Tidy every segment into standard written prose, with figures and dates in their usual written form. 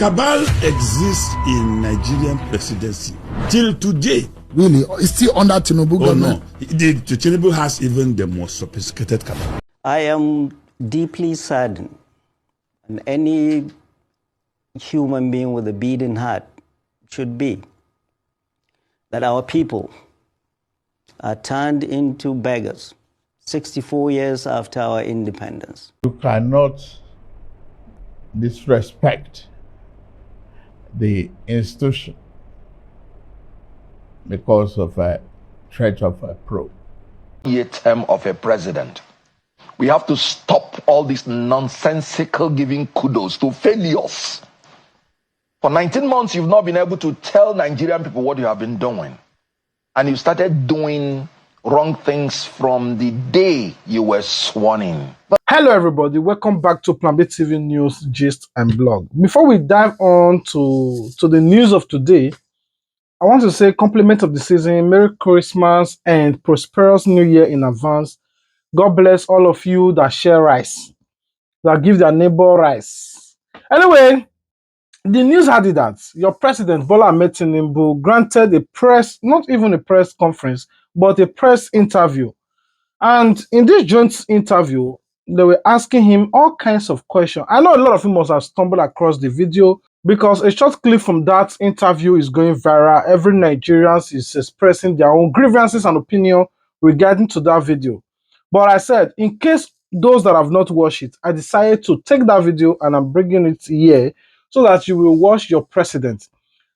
Cabal exists in Nigerian presidency till today. Really? It's still under Tinubu government? No. The Tinubu has even the most sophisticated cabal. I am deeply saddened, and any human being with a beating heart should be, that our people are turned into beggars 64 years after our independence. You cannot disrespect the institution because of a threat of a probe. Year term of a president. We have to stop all this nonsensical giving kudos to failures. For 19 months, you've not been able to tell Nigerian people what you have been doing. And you started doing wrong things from the day you were sworn in. Hello everybody, welcome back to Plan B TV News, Gist and Blog. Before we dive on to the news of today, I want to say compliment of the season, Merry Christmas and prosperous New Year in advance. God bless all of you that share rice, that give their neighbor rice. Anyway, the news had it that your president, Bola Ahmed Tinubu, granted a press, not even a press conference, but a press interview. And in this joint interview, they were asking him all kinds of questions. I know a lot of you must have stumbled across the video because a short clip from that interview is going viral. Every Nigerian is expressing their own grievances and opinion regarding to that video. But I said, in case those that have not watched it, I decided to take that video and I'm bringing it here so that you will watch your president.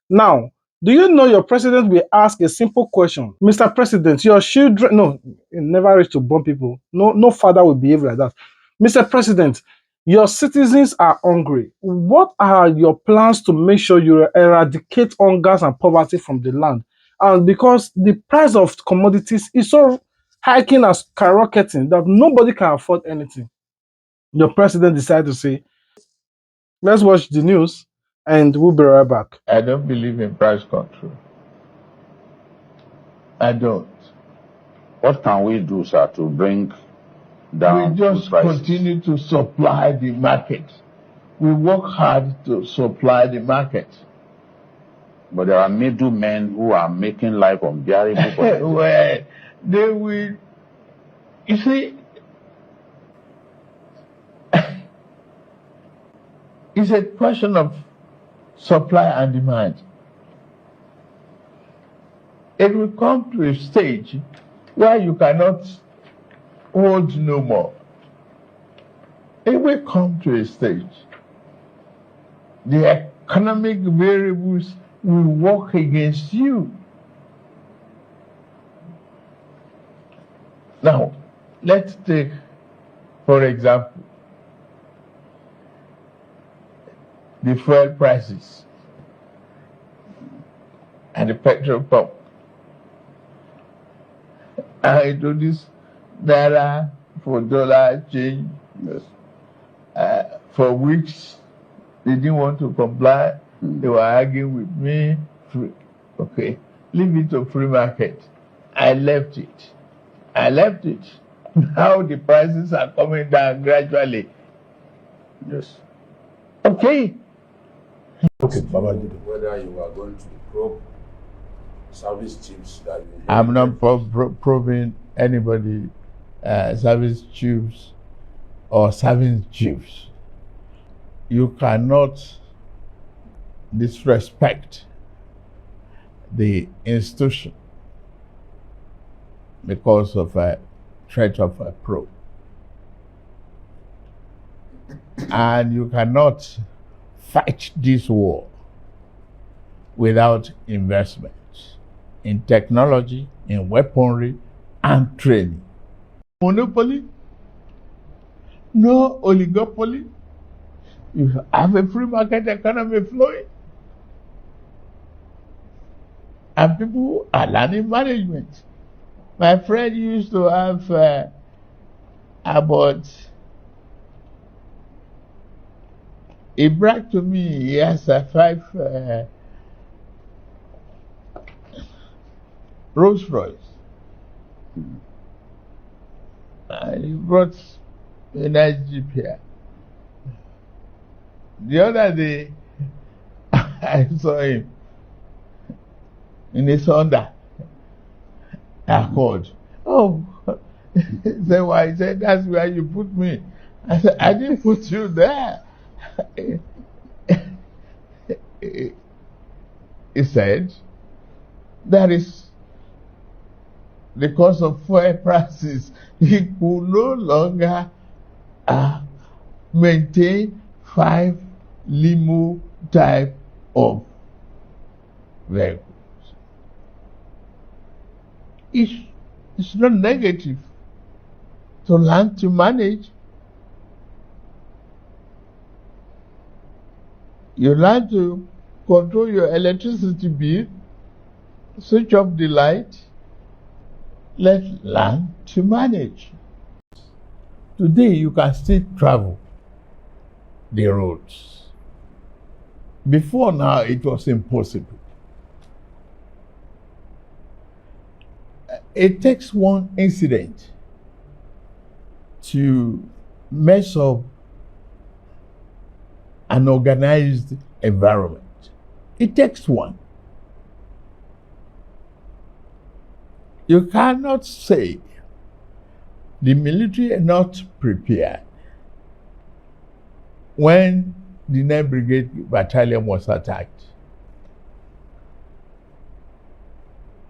Now, do you know your president will ask a simple question? Mr. President, your children... No, it never reach to bomb people. No father will behave like that. Mr. President, your citizens are hungry. What are your plans to make sure you eradicate hunger and poverty from the land? And because the price of commodities is so hiking and skyrocketing that nobody can afford anything, your president decided to say, let's watch the news and we'll be right back. I don't believe in price control. I don't. What can we do, sir, to bring down We just food prices? continue to supply the market. We work hard to supply the market. But there are middlemen who are making life unbearable for them. Well, they will. You see, it's a question of supply and demand. It will come to a stage where you cannot hold no more. It will come to a stage. The economic variables will work against you. Now, let's take, for example, the fuel prices and the petrol pump. I introduced Naira for dollar change, for weeks they didn't want to comply. They were arguing with me. Okay, leave it to free market. I left it. Now the prices are coming down gradually. Yes. Okay. Okay, whether you are going to probe service chiefs that you... I'm not probing anybody, service chiefs or service chiefs. You cannot disrespect the institution because of a threat of a probe. And you cannot fight this war without investment in technology, in weaponry, and training. Monopoly, no oligopoly. You have a free market economy flowing, and people are learning management. My friend used to have about, he bragged to me, he has 5 Rolls Royce. He brought a nice Jeep here. The other day, I saw him in his Honda Accord. Oh, he said, why? He said, that's where you put me. I said, I didn't put you there. He said, that is because of fuel prices. He could no longer maintain 5 limo type of vehicles. It's not negative to learn to manage. You learn to control your electricity bill, switch off the light. Let's learn to manage. Today you can still travel the roads. Before now it was impossible. It takes one incident to mess up an organized environment. It takes one. You cannot say the military are not prepared. When the 9th Brigade Battalion was attacked,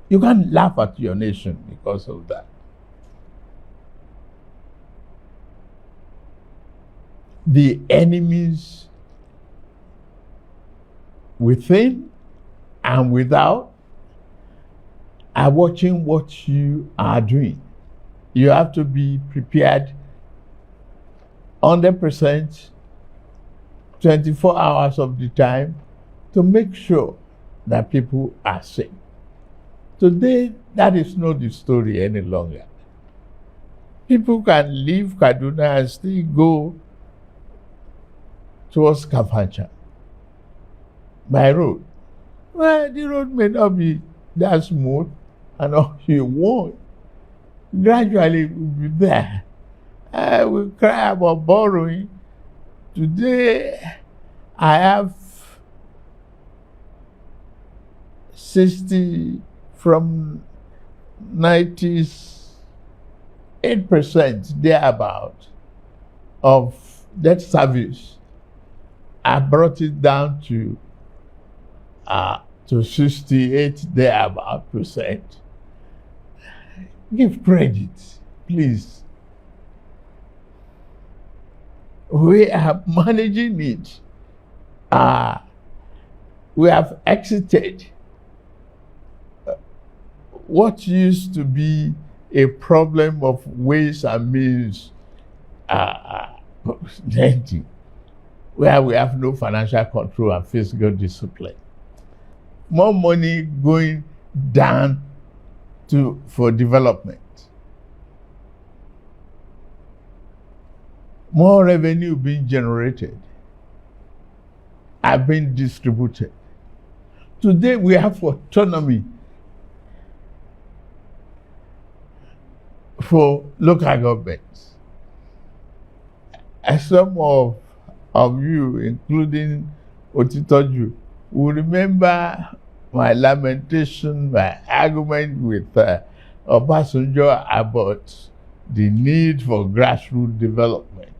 you can't laugh at your nation because of that. The enemies within and without are watching what you are doing. You have to be prepared 100%, 24 hours of the time to make sure that people are safe. Today, that is not the story any longer. People can leave Kaduna and still go towards Kafancha by road. Well, the road may not be that smooth, and all you want. Gradually, we'll be there. We cry about borrowing. Today, I have 60 from 98% thereabout of debt service. I brought it down to 68 thereabout percent. Give credit, please. We are managing it. We have exited what used to be a problem of ways and means lending, where we have no financial control and fiscal discipline. More money going down for development. More revenue being generated are being distributed. Today we have autonomy for local governments. As some of you, including Otitoju, will remember my lamentation, my argument with Obasanjo about the need for grassroots development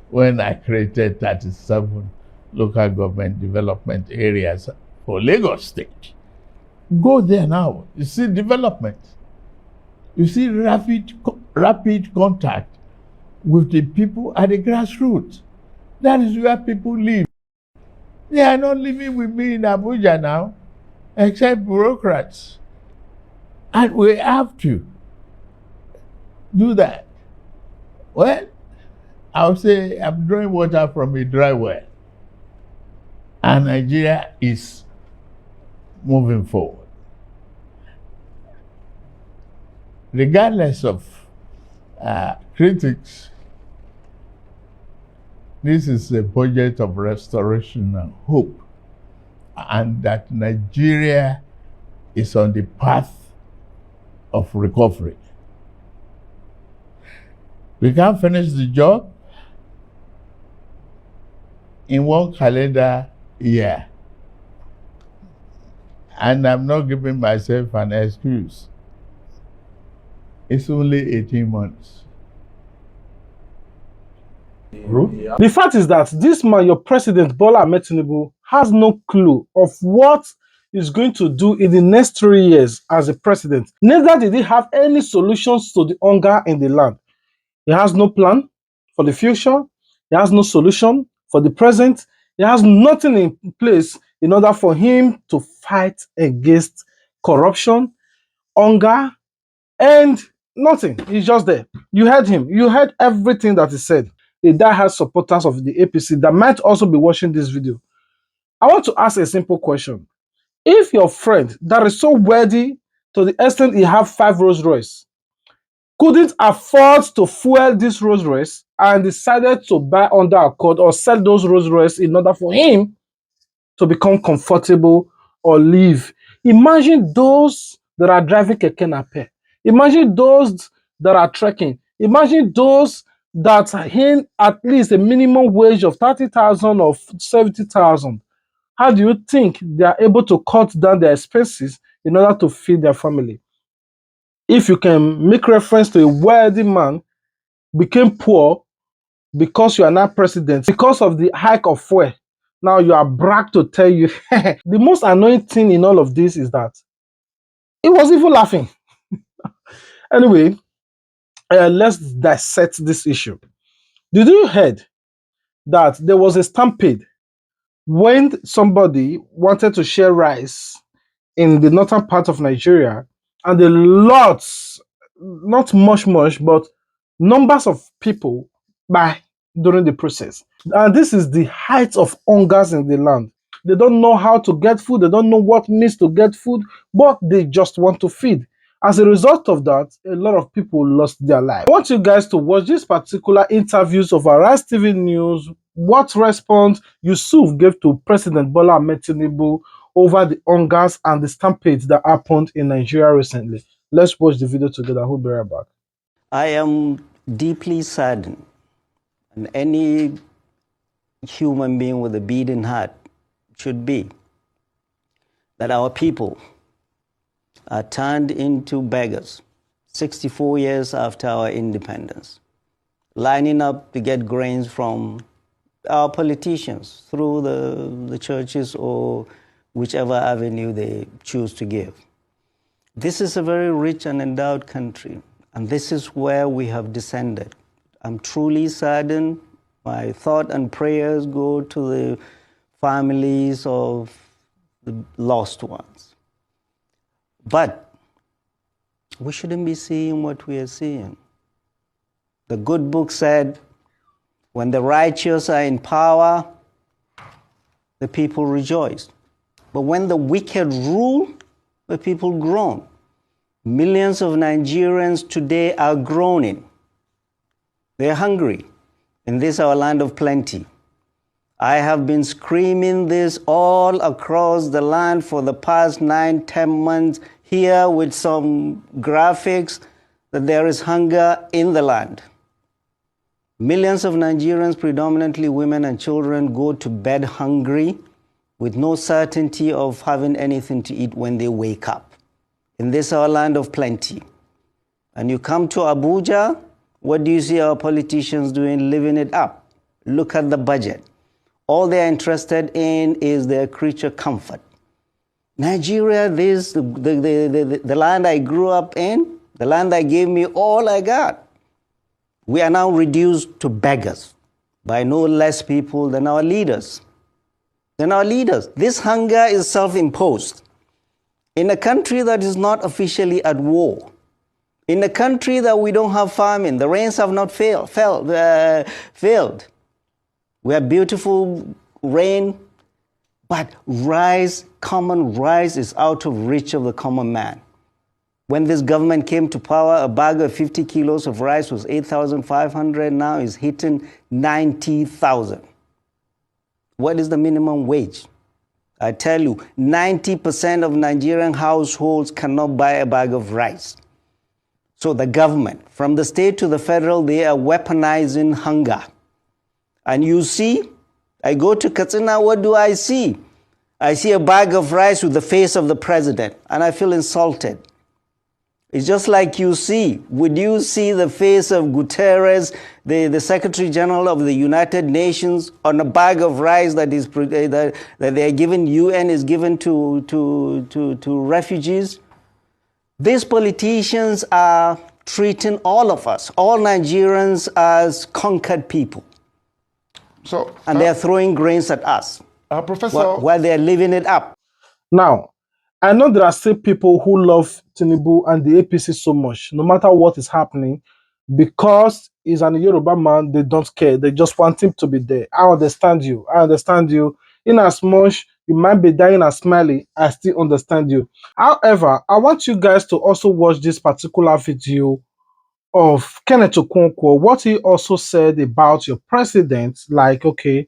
when I created 37 local government development areas for Lagos State. Go there now, you see development. You see rapid contact with the people at the grassroots. That is where people live. They are not living with me in Abuja now, except bureaucrats. And we have to do that. Well, I'll say I'm drawing water from a dry well. And Nigeria is moving forward. Regardless of critics, this is a budget of restoration and hope, and that Nigeria is on the path of recovery. We can't finish the job in one calendar year. And I'm not giving myself an excuse. It's only 18 months. The fact is that this man, your president, Bola Ahmed Tinubu, has no clue of what he's going to do in the next 3 years as a president. Neither did he have any solutions to the hunger in the land. He has no plan for the future. He has no solution for the present. He has nothing in place in order for him to fight against corruption, hunger, and nothing. He's just there. You heard him. You heard everything that he said. The diehard supporters of the APC that might also be watching this video. I want to ask a simple question. If your friend that is so wealthy to the extent he have 5 Rolls Royce couldn't afford to fuel this Rolls Royce and decided to buy under accord or sell those Rolls Royce in order for him to become comfortable or live. Imagine those that are driving keke napep. Imagine those that are trekking. Imagine those that are in at least a minimum wage of 30,000 or 70,000. How do you think they are able to cut down their expenses in order to feed their family? If you can make reference to a wealthy man became poor because you are not president, because of the hike of fuel, now you are brag to tell you. The most annoying thing in all of this is that he was even laughing. Anyway, let's dissect this issue. Did you heard that there was a stampede when somebody wanted to share rice in the northern part of Nigeria, and a lot, not much, but numbers of people die during the process. And this is the height of hungers in the land. They don't know how to get food. They don't know what means to get food, but they just want to feed. As a result of that, a lot of people lost their lives. I want you guys to watch this particular interviews of Arise TV News, what response Yusuf gave to President Bola Ahmed Tinubu over the hungers and the stampedes that happened in Nigeria recently. Let's watch the video together. We'll be right back. I am deeply saddened, and any human being with a beating heart should be, that our people are turned into beggars 64 years after our independence, lining up to get grains from our politicians through the churches or whichever avenue they choose to give. This is a very rich and endowed country, and this is where we have descended. I'm truly saddened. My thought and prayers go to the families of the lost ones. But we shouldn't be seeing what we are seeing. The good book said, when the righteous are in power, the people rejoice. But when the wicked rule, the people groan. Millions of Nigerians today are groaning. They're hungry in this our land of plenty. I have been screaming this all across the land for the past 9-10 months here with some graphics that there is hunger in the land. Millions of Nigerians, predominantly women and children, go to bed hungry with no certainty of having anything to eat when they wake up. In this our land of plenty. And you come to Abuja, what do you see our politicians doing? Living it up. Look at the budget. All they're interested in is their creature comfort. Nigeria, this, the land I grew up in, the land that gave me all I got. We are now reduced to beggars by no less people than our leaders. This hunger is self-imposed. In a country that is not officially at war, in a country that we don't have famine, the rains have not failed. We have beautiful rain, but common rice is out of reach of the common man. When this government came to power, a bag of 50 kilos of rice was 8,500, now is hitting 90,000. What is the minimum wage? I tell you, 90% of Nigerian households cannot buy a bag of rice. So the government, from the state to the federal, they are weaponizing hunger. And you see, I go to Katsina, what do I see? I see a bag of rice with the face of the president, and I feel insulted. It's just like would you see the face of Guterres, the Secretary General of the United Nations, on a bag of rice that they are given, UN is given to refugees? These politicians are treating all of us, all Nigerians, as conquered people. So, and they are throwing grains at us Professor, while they are living it up. Now, I know there are still people who love Tinubu and the APC so much, no matter what is happening, because he's an Yoruba man, they don't care. They just want him to be there. I understand you. I understand you. In as much you might be dying and smiling, I still understand you. However, I want you guys to also watch this particular video of Kenneth Okonkwo, what he also said about your president. Like, okay,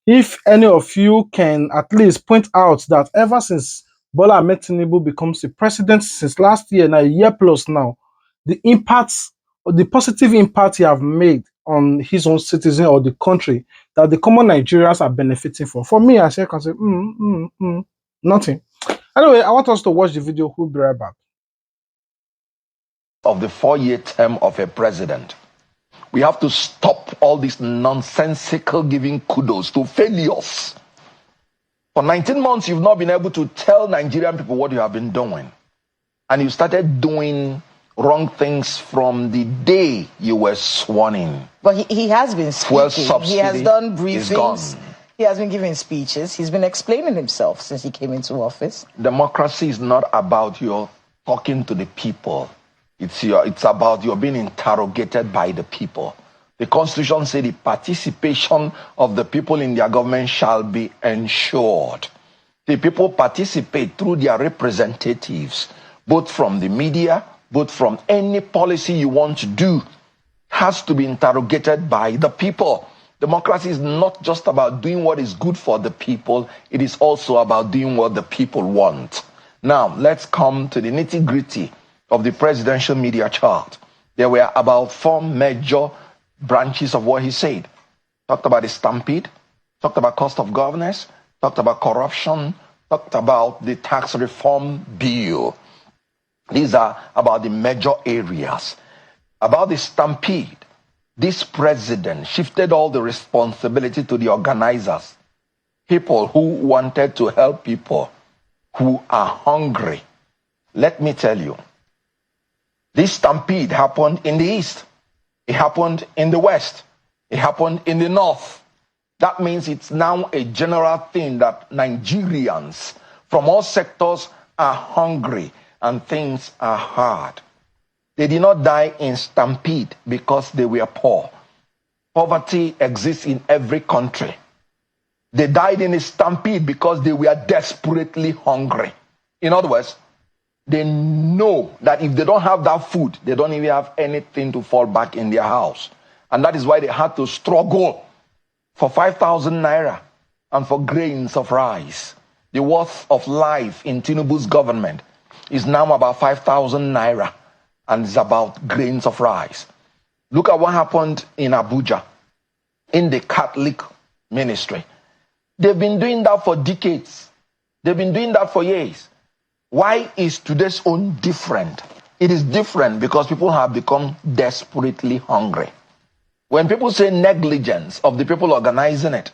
if any of you can at least point out that ever since Bola Ahmed Tinubu becomes the president since last year, now a year plus now, the impacts, or the positive impact he have made on his own citizen or the country that the common Nigerians are benefiting from. For me, I can say, nothing. Anyway, I want us to watch the video. We'll be right back. Of the 4-year term of a president, we have to stop all this nonsensical giving kudos to failures. For 19 months, you've not been able to tell Nigerian people what you have been doing. And you started doing wrong things from the day you were sworn in. But he has been Fuel speaking. subsidy He has done is gone. briefings. He has been giving speeches. He's been explaining himself since he came into office. Democracy is not about your talking to the people. It's about your being interrogated by the people. The Constitution says the participation of the people in their government shall be ensured. The people participate through their representatives, both from the media, both from any policy you want to do, has to be interrogated by the people. Democracy is not just about doing what is good for the people, it is also about doing what the people want. Now, let's come to the nitty-gritty of the presidential media chart. There were about 4 major branches of what he said. Talked about the stampede, talked about cost of governance, talked about corruption, talked about the tax reform bill. These are about the major areas. About the stampede, this president shifted all the responsibility to the organizers, people who wanted to help people who are hungry. Let me tell you, this stampede happened in the east. It happened in the west. It happened in the north. That means it's now a general thing that Nigerians from all sectors are hungry and things are hard. They did not die in stampede because they were poor. Poverty exists in every country. They died in a stampede because they were desperately hungry. In other words, they know that if they don't have that food, they don't even have anything to fall back in their house. And that is why they had to struggle for 5,000 naira and for grains of rice. The worth of life in Tinubu's government is now about 5,000 naira and it's about grains of rice. Look at what happened in Abuja, in the Catholic ministry. They've been doing that for decades. They've been doing that for years. Why is today's own different? It is different because people have become desperately hungry. When people say negligence of the people organizing it,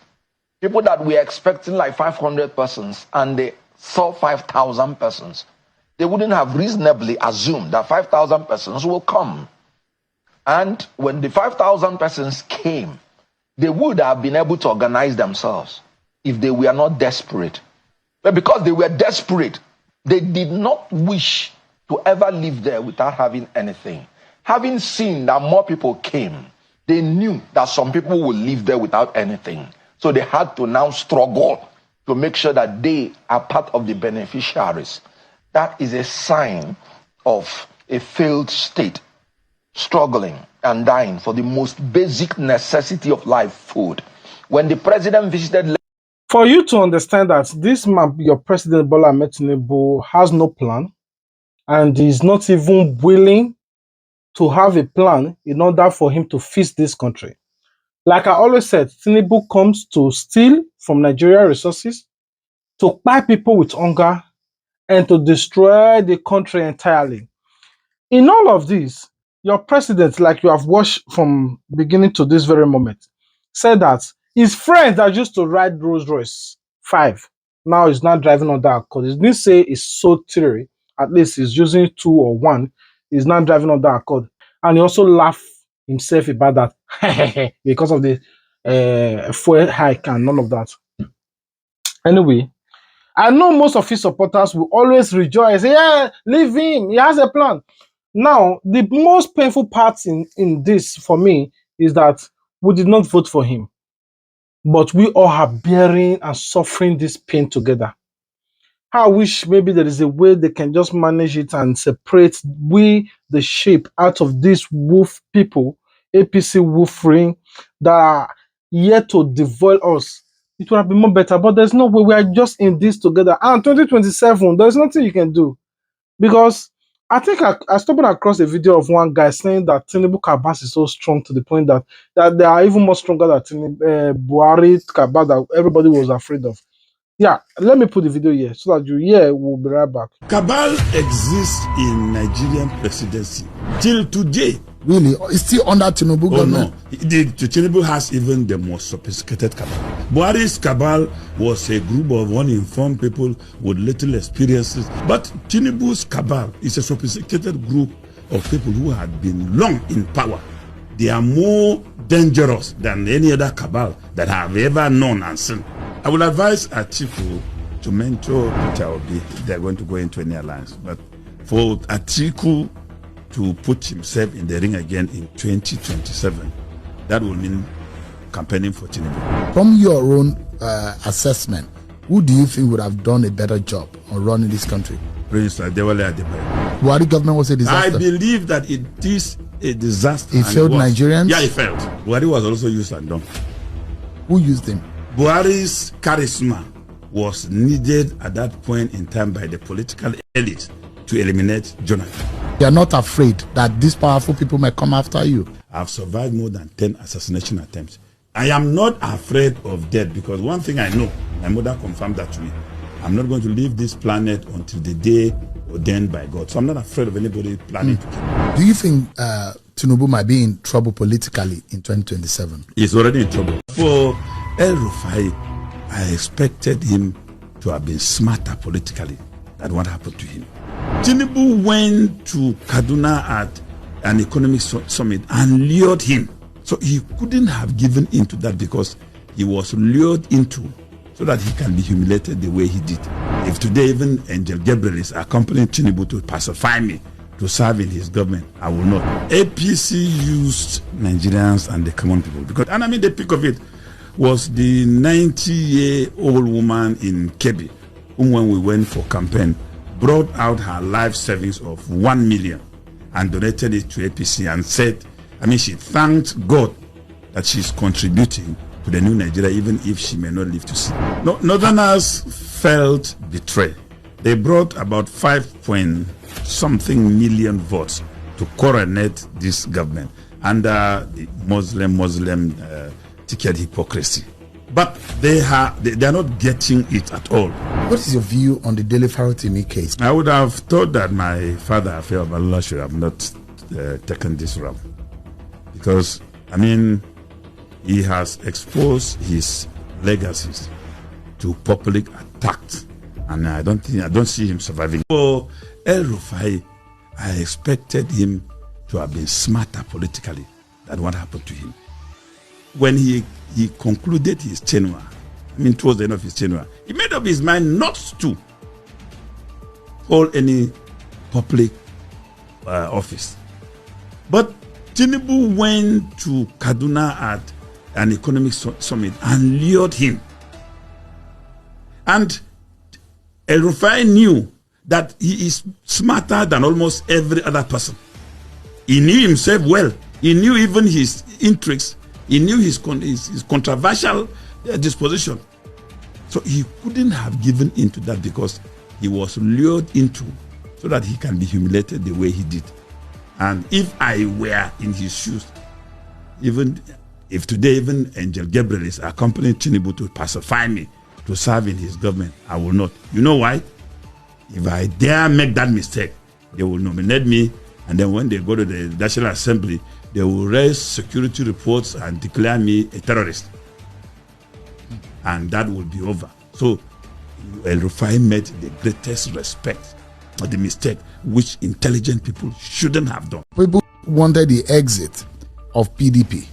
people that were expecting like 500 persons and they saw 5,000 persons, they wouldn't have reasonably assumed that 5,000 persons will come. And when the 5,000 persons came, they would have been able to organize themselves if they were not desperate. But because they were desperate, they did not wish to ever live there without having anything. Having seen that more people came, they knew that some people would live there without anything. So they had to now struggle to make sure that they are part of the beneficiaries. That is a sign of a failed state, struggling and dying for the most basic necessity of life, food. When the president visited... For you to understand that this man, your president Bola Ahmed Tinubu, has no plan and is not even willing to have a plan in order for him to fix this country. Like I always said, Tinubu comes to steal from Nigerian resources. to buy people with hunger, and to destroy the country entirely. In all of this, your president, like you have watched from beginning to this very moment, said that his friend that used to ride Rolls Royce 5 now is not driving on that Accord. He didn't say it's so theory, at least he's using 2 or 1. He's not driving on that Accord. And he also laughed himself about that because of the fuel hike and none of that. Anyway, I know most of his supporters will always rejoice. Yeah, leave him. He has a plan. Now, the most painful part in this for me is that we did not vote for him, but we all are bearing and suffering this pain together. I wish maybe there is a way they can just manage it and separate we, the sheep, out of these wolf people, APC wolf ring, that are yet to devour us. It would have been more better, but there's no way. We are just in this together. And 2027, there's nothing you can do. Because I think I stumbled across a video of one guy saying that Tinubu cabal is so strong to the point that they are even more stronger than Buhari cabal that everybody was afraid of. Yeah, let me put the video here so that you hear. We'll be right back. Cabal exists in Nigerian presidency till today. Really? It's still under Tinubu government? No. Tinubu has even the most sophisticated cabal. Buhari's cabal was a group of uninformed people with little experiences. But Tinubu's cabal is a sophisticated group of people who had been long in power. They are more dangerous than any other cabal that I have ever known and seen. I will advise Atiku to mentor Peter Obi if they are going to go into any alliance. But for Atiku to put himself in the ring again in 2027, that will mean campaigning for Tinubu. From your own assessment, who do you think would have done a better job on running this country? Prince Adewale Adebayo. Buhari government was a disaster. I believe that it is a disaster. It failed Nigerians? Yeah, it failed. Buhari was also used and done. Who used him? Buhari's charisma was needed at that point in time by the political elite to eliminate Jonathan. You are not afraid that these powerful people may come after you? I've survived more than 10 assassination attempts. I am not afraid of death because one thing I know, my mother confirmed that to me. I'm not going to leave this planet until the day ordained by God. So I'm not afraid of anybody planning to kill me. Do you think Tinubu might be in trouble politically in 2027? He's already in trouble. For El Rufai, I expected him to have been smarter politically than what happened to him. Tinubu went to Kaduna at an economic summit and lured him. So he couldn't have given into that because he was lured into so that he can be humiliated the way he did. If today even Angel Gabriel is accompanying Tinubu to pacify me, to serve in his government, I will not. APC used Nigerians and the common people because, and I mean the peak of it, was the 90-year-old woman in Kebbi, whom when we went for campaign, brought out her life savings of 1 million and donated it to APC and said, I mean, she thanked God that she's contributing to the new Nigeria, even if she may not live to see. No, Northerners felt betrayed. They brought about 5-point-something million votes to coronate this government under the Muslim ticket hypocrisy. But they are not getting it at all. What is your view on the Dele Farotimi case? I would have thought that my father, Afewa Balola, should have not taken this route. Because, I mean, he has exposed his legacies to public attack. And I don't see him surviving. For El Rufai, I expected him to have been smarter politically than what happened to him. When he concluded his tenure, I mean towards the end of his tenure, he made up his mind not to hold any public office. But Tinubu went to Kaduna at an economic summit and lured him. And El Rufai knew that he is smarter than almost every other person. He knew himself well. He knew even his intrigues. He knew his controversial disposition. So he couldn't have given into that because he was lured into so that he can be humiliated the way he did. And if I were in his shoes, even if today even Angel Gabriel is accompanying Tinubu to pacify me, to serve in his government. I will not. You know why? If I dare make that mistake, they will nominate me, and then when they go to the National Assembly, they will raise security reports and declare me a terrorist. And that will be over. So El Rufai made the greatest respect for the mistake which intelligent people shouldn't have done. People wanted the exit of PDP,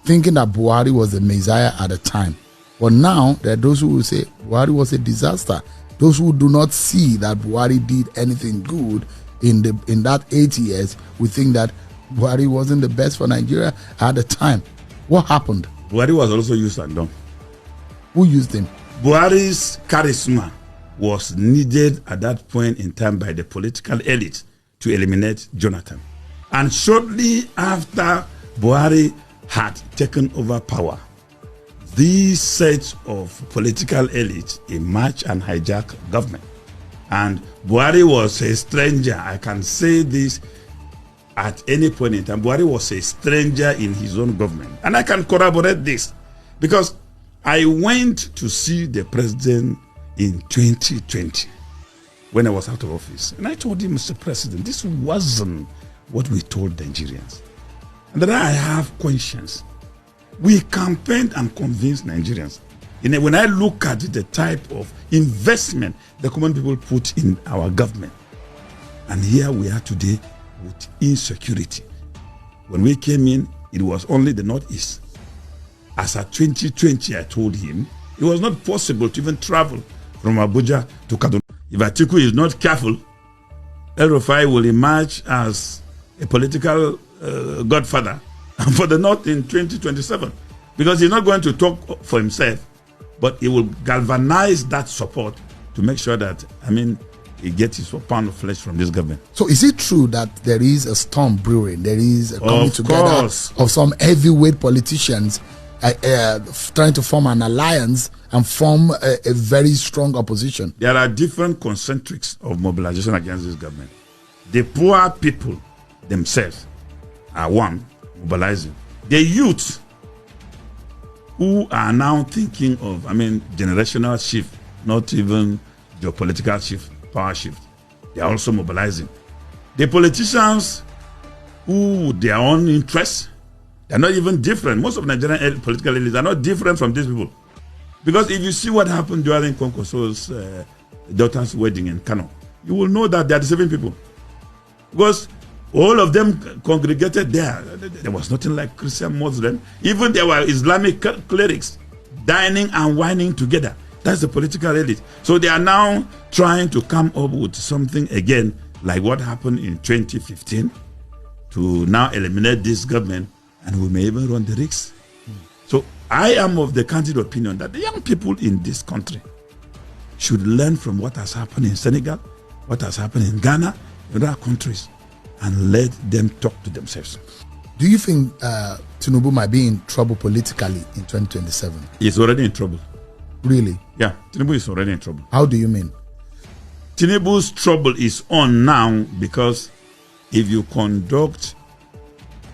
thinking that Buhari was the messiah at the time. But now there are those who will say Buhari was a disaster. Those who do not see that Buhari did anything good in that 8 years will think that Buhari wasn't the best for Nigeria at the time. What happened? Buhari was also used and done. Who used him? Buhari's charisma was needed at that point in time by the political elite to eliminate Jonathan. And shortly after Buhari had taken over power, these sets of political elites emerged and hijacked government. And Buhari was a stranger. I can say this at any point in time. Buhari was a stranger in his own government. And I can corroborate this because I went to see the president in 2020 when I was out of office. And I told him, Mr. President, this wasn't what we told Nigerians. And that I have conscience. We campaigned and convinced Nigerians. When I look at the type of investment the common people put in our government, and here we are today with insecurity. When we came in, it was only the Northeast. As at 2020, I told him it was not possible to even travel from Abuja to Kaduna. If Atiku is not careful, El Rufai will emerge as a political godfather for the North in 2027. Because he's not going to talk for himself, but he will galvanize that support to make sure that, he gets his pound of flesh from this government. So is it true that there is a storm brewing? There is a coming together course. of some heavyweight politicians trying to form an alliance and form a very strong opposition? There are different concentrics of mobilization against this government. The poor people themselves are one, mobilizing. The youth who are now thinking of, generational shift, not even geopolitical shift, power shift. They are also mobilizing. The politicians who, with their own interests, they're not even different. Most of Nigerian political elites are not different from these people. Because if you see what happened during Konkoso's daughter's wedding in Kano, you will know that they are the same people. Because all of them congregated there. There was nothing like Christian Muslim. Even there were Islamic clerics dining and wining together. That's the political elite. So they are now trying to come up with something again, like what happened in 2015, to now eliminate this government, and we may even run the risks. So I am of the candid opinion that the young people in this country should learn from what has happened in Senegal, what has happened in Ghana, in other countries, and let them talk to themselves. Do you think Tinubu might be in trouble politically in 2027? He's already in trouble. Really? Yeah, Tinubu is already in trouble. How do you mean? Tinubu's trouble is on now because if you conduct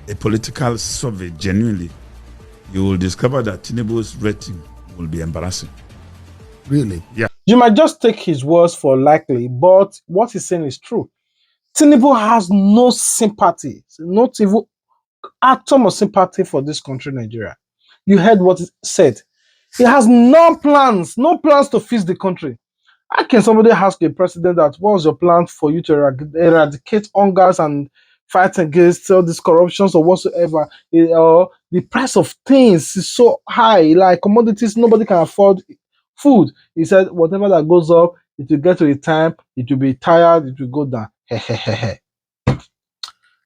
a political survey genuinely, you will discover that Tinubu's rating will be embarrassing. Really? Yeah. You might just take his words for likely, but what he's saying is true. Tinubu has no sympathy, not even atom of sympathy for this country, Nigeria. You heard what he said. He has no plans to fix the country. How can somebody ask a president that what was your plan for you to eradicate hungers and fight against all these corruptions or whatsoever? The price of things is so high, like commodities, nobody can afford food. He said, whatever that goes up, it will get to a time, it will be tired, it will go down.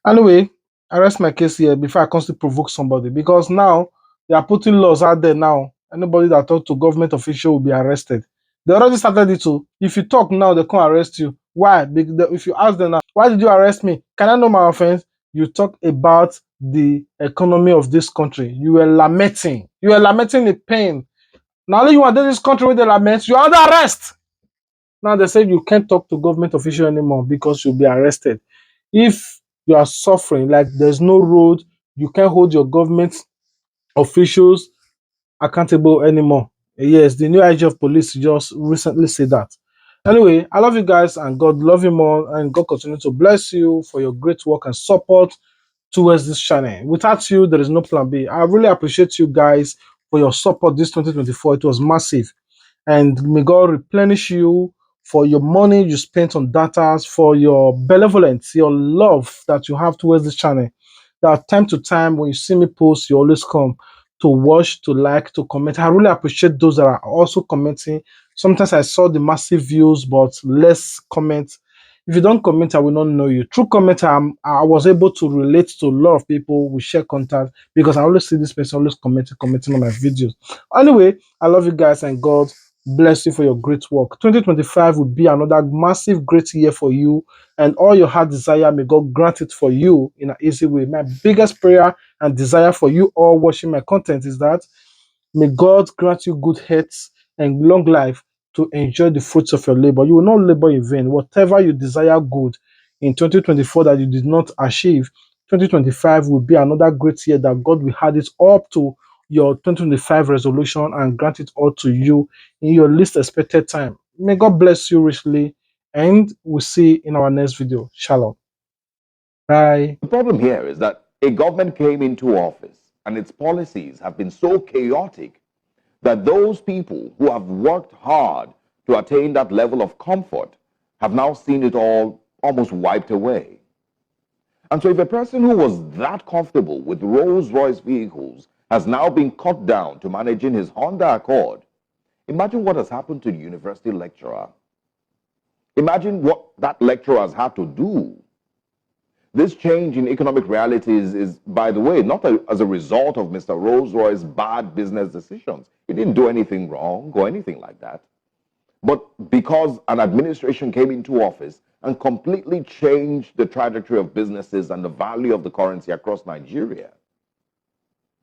Anyway, I rest my case here before I constantly provoke somebody, because now they are putting laws out there now. Anybody that talks to government official will be arrested. They already started it too. If you talk now, they can't arrest you. Why? Because if you ask them now, why did you arrest me? Can I know my offense? You talk about the economy of this country. You were lamenting. You were lamenting the pain. Now that you are in this country with the lament, you are under arrest. Now they say you can't talk to government official anymore because you'll be arrested. If you are suffering, like there's no road, you can't hold your government officials accountable anymore. Yes, the new IG of police just recently said that. Anyway, I love you guys and God love you more and God continue to bless you for your great work and support towards this channel. Without you, there is no plan B. I really appreciate you guys for your support this 2024. It was massive. And may God replenish you for your money you spent on data, for your benevolence, your love that you have towards this channel. That time to time, when you see me post, you always come to watch, to like, to comment. I really appreciate those that are also commenting. Sometimes I saw the massive views, but less comments. If you don't comment, I will not know you. Through comment, I was able to relate to a lot of people. We share contact because I always see this person always commenting on my videos. Anyway, I love you guys and God bless you for your great work. 2025 will be another massive, great year for you, and all your heart desire, may God grant it for you in an easy way. My biggest prayer and desire for you all watching my content is that may God grant you good health and long life to enjoy the fruits of your labor. You will not labor in vain. Whatever you desire good in 2024 that you did not achieve, 2025 will be another great year that God will add it up to your 2025 resolution and grant it all to you in your least expected time. May God bless you richly, and we'll see you in our next video. Shalom. Bye. The problem here is that a government came into office and its policies have been so chaotic that those people who have worked hard to attain that level of comfort have now seen it all almost wiped away. And so if a person who was that comfortable with Rolls-Royce vehicles has now been cut down to managing his Honda Accord, imagine what has happened to the university lecturer. Imagine what that lecturer has had to do. This change in economic realities is, by the way, not as a result of Mr. Rolls-Royce's bad business decisions. He didn't do anything wrong or anything like that. But because an administration came into office and completely changed the trajectory of businesses and the value of the currency across Nigeria.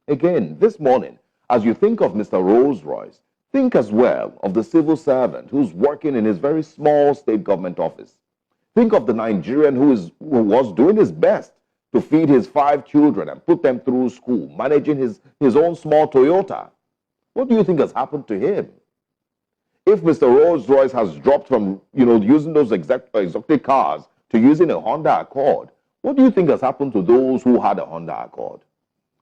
Again, this morning, as you think of Mr. Rolls-Royce, think as well of the civil servant who's working in his very small state government office. Think of the Nigerian who was doing his best to feed his 5 children and put them through school, managing his own small Toyota. What do you think has happened to him? If Mr. Rolls-Royce has dropped from, using those exotic cars to using a Honda Accord, what do you think has happened to those who had a Honda Accord?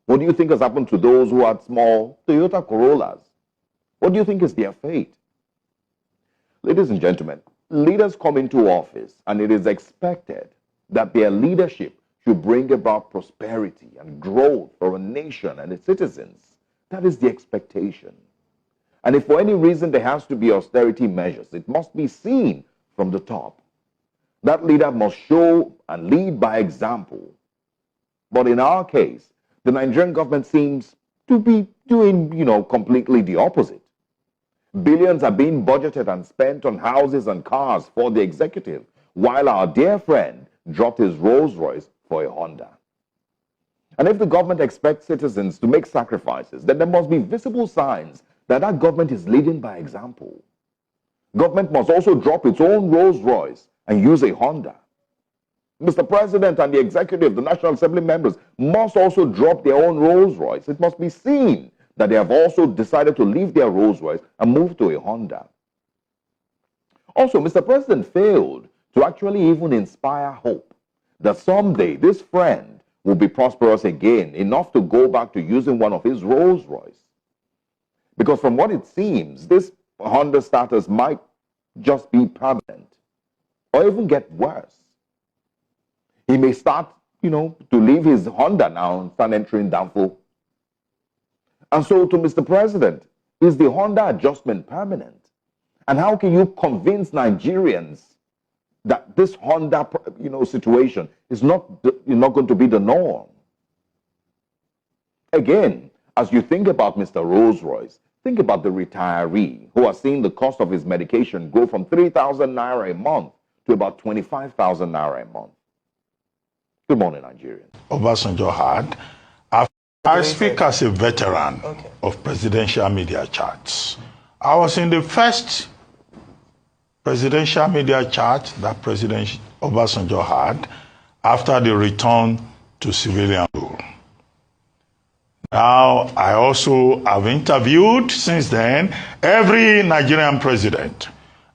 What do you think has happened to those who had small Toyota Corollas? What do you think is their fate? Ladies and gentlemen, leaders come into office and it is expected that their leadership should bring about prosperity and growth for a nation and its citizens. That is the expectation. And if for any reason there has to be austerity measures, it must be seen from the top. That leader must show and lead by example. But in our case, the Nigerian government seems to be doing, completely the opposite. Billions are being budgeted and spent on houses and cars for the executive, while our dear friend dropped his Rolls-Royce for a Honda. And if the government expects citizens to make sacrifices, then there must be visible signs that that government is leading by example. Government must also drop its own Rolls-Royce and use a Honda. Mr. President and the executive, the National Assembly members, must also drop their own Rolls-Royce. It must be seen that they have also decided to leave their Rolls-Royce and move to a Honda. Also, Mr. President failed to actually even inspire hope that someday this friend will be prosperous again, enough to go back to using one of his Rolls-Royce. Because from what it seems, this Honda status might just be permanent or even get worse. He may start, to leave his Honda now and start entering downfall. And so to Mr. President, is the Honda adjustment permanent? And how can you convince Nigerians that this Honda, situation is not going to be the norm? Again, as you think about Mr. Rolls-Royce, think about the retiree who has seen the cost of his medication go from 3,000 naira a month to about 25,000 naira a month. Good morning, Nigerians. Obasanjo had. I speak as a veteran of presidential media chats. I was in the first presidential media chat that President Obasanjo had after the return to civilian rule. Now, I also have interviewed since then every Nigerian president.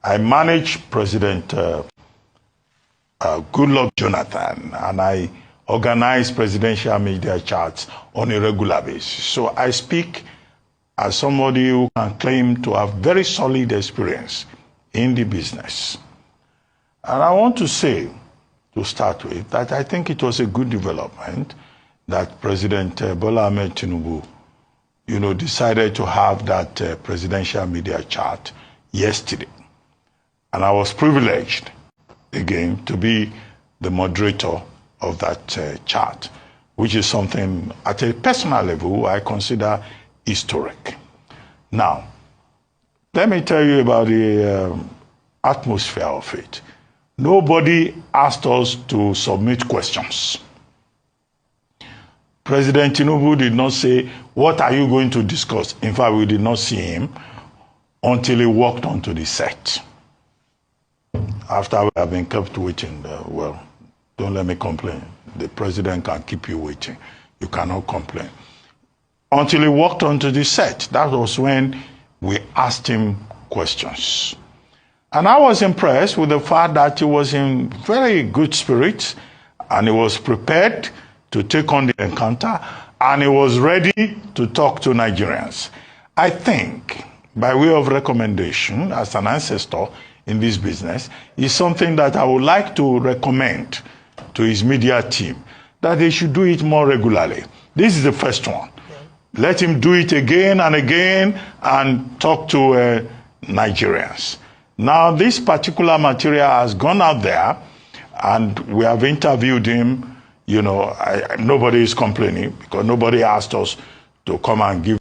I managed President Goodluck Jonathan, and I organize presidential media chats on a regular basis. So I speak as somebody who can claim to have very solid experience in the business. And I want to say, to start with, that I think it was a good development that President Bola Ahmed Tinubu, decided to have that presidential media chat yesterday. And I was privileged, again, to be the moderator of that chat, which is something at a personal level I consider historic. Now, let me tell you about the atmosphere of it. Nobody asked us to submit questions. President Tinubu did not say, what are you going to discuss? In fact, we did not see him until he walked onto the set. After we have been kept waiting, well, don't let me complain. The president can keep you waiting. You cannot complain. Until he walked onto the set, that was when we asked him questions. And I was impressed with the fact that he was in very good spirits and he was prepared to take on the encounter, and he was ready to talk to Nigerians. I think, by way of recommendation, as an ancestor in this business, is something that I would like to recommend to his media team, that they should do it more regularly. This is the first one. Let him do it again and again and talk to Nigerians. Now, this particular material has gone out there, and we have interviewed him. Nobody is complaining because nobody asked us to come and give